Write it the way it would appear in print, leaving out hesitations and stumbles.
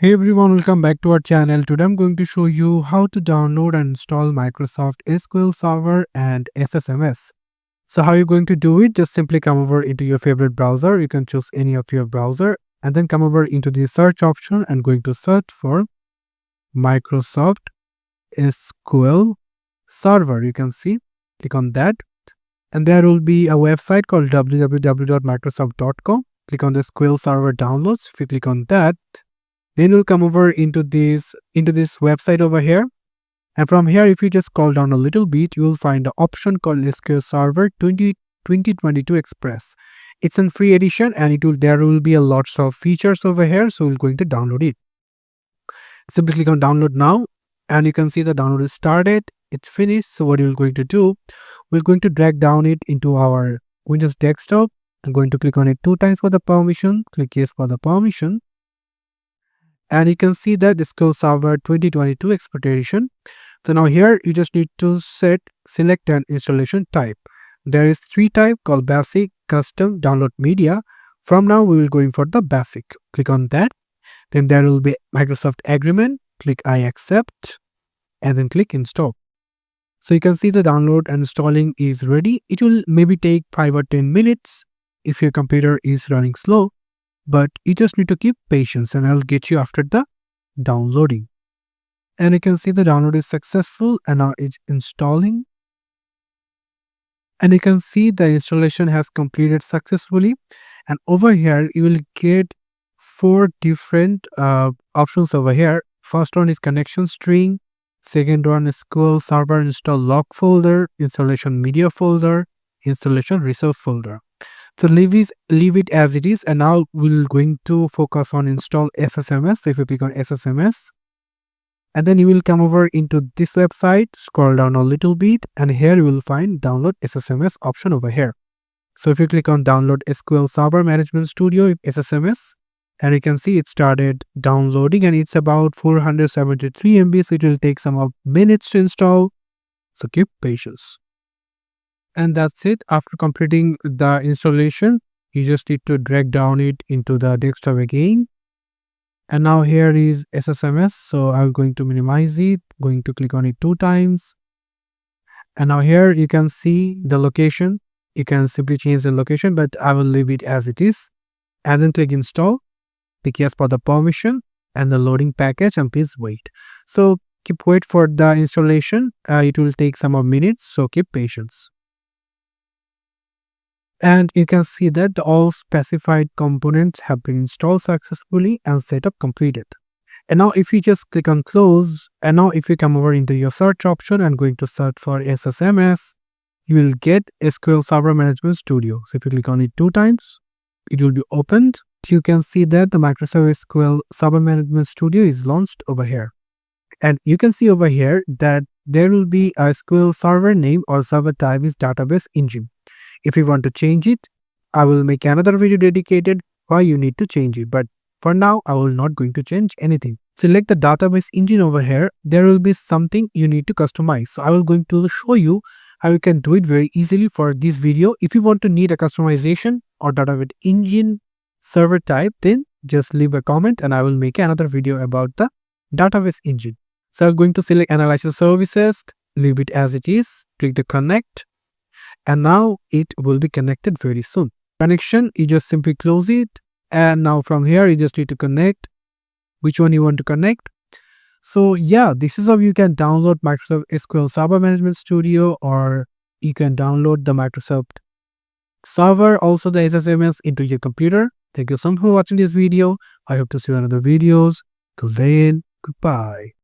Hey everyone, welcome back to our channel. Today I'm going to show you how to download and install Microsoft SQL Server and SSMS. So how you're going to do it, just simply come over into your favorite browser. You can choose any of your browser and then come over into the search option and going to search for Microsoft SQL Server. You can see, click on that and there will be a website called www.microsoft.com. Click on the SQL Server downloads. If you click on that, then you'll come over into this website over here, and from here if you just scroll down a little bit, you will find the option called SQL Server 2022 Express. It's in free edition and there will be a lots of features over here, so we're going to download it. Simply click on download now and you can see the download is started. It's finished. So what we're going to do, we're going to drag down it into our Windows desktop. I'm going to click on it 2 times for the permission, click yes for the permission. And you can see that SQL Server 2022 expectation. So now here you just need to select an installation type. There is 3 types called basic, custom, download media. From now we will going for the basic. Click on that. Then there will be Microsoft agreement. Click I accept and then click install. So you can see the download and installing is ready. It will maybe take 5 or 10 minutes if your computer is running slow. But you just need to keep patience and I'll get you after the downloading. And you can see the download is successful and now it's installing. And you can see the installation has completed successfully. And over here, you will get 4 different options over here. First one is connection string. Second one is SQL Server install log folder, installation media folder, installation resource folder. So leave it as it is, and now we're going to focus on install SSMS. So if you click on SSMS, and then you will come over into this website, scroll down a little bit, and here you will find download SSMS option over here. So if you click on download SQL Server Management Studio SSMS, and you can see it started downloading and it's about 473 MB, so it will take some minutes to install. So keep patience. And that's it. After completing the installation, you just need to drag down it into the desktop again. And now here is SSMS. So I'm going to minimize it, going to click on it 2 times. And now here you can see the location. You can simply change the location, but I will leave it as it is. And then click install, click yes for the permission and the loading package, and please wait. So wait for the installation. It will take some minutes, so keep patience. And you can see that all specified components have been installed successfully and setup completed. And now if you just click on close, and now if you come over into your search option and going to search for SSMS, you will get SQL Server Management Studio. So if you click on it 2 times, it will be opened. You can see that the Microsoft SQL Server Management Studio is launched over here. And you can see over here that there will be a SQL Server name or server type is database engine. If you want to change it, I will make another video dedicated why you need to change it. But for now, I will not going to change anything. Select the database engine over here. There will be something you need to customize. So I will going to show you how you can do it very easily for this video. If you want to need a customization or database engine server type, then just leave a comment and I will make another video about the database engine. So I'm going to select analysis services, leave it as it is, click the connect. And now it will be connected very soon. Connection, you just simply close it. And now from here, you just need to connect which one you want to connect. So yeah, this is how you can download Microsoft SQL Server Management Studio, or you can download the Microsoft Server, also the SSMS into your computer. Thank you so much for watching this video. I hope to see you in other videos. Till then, goodbye.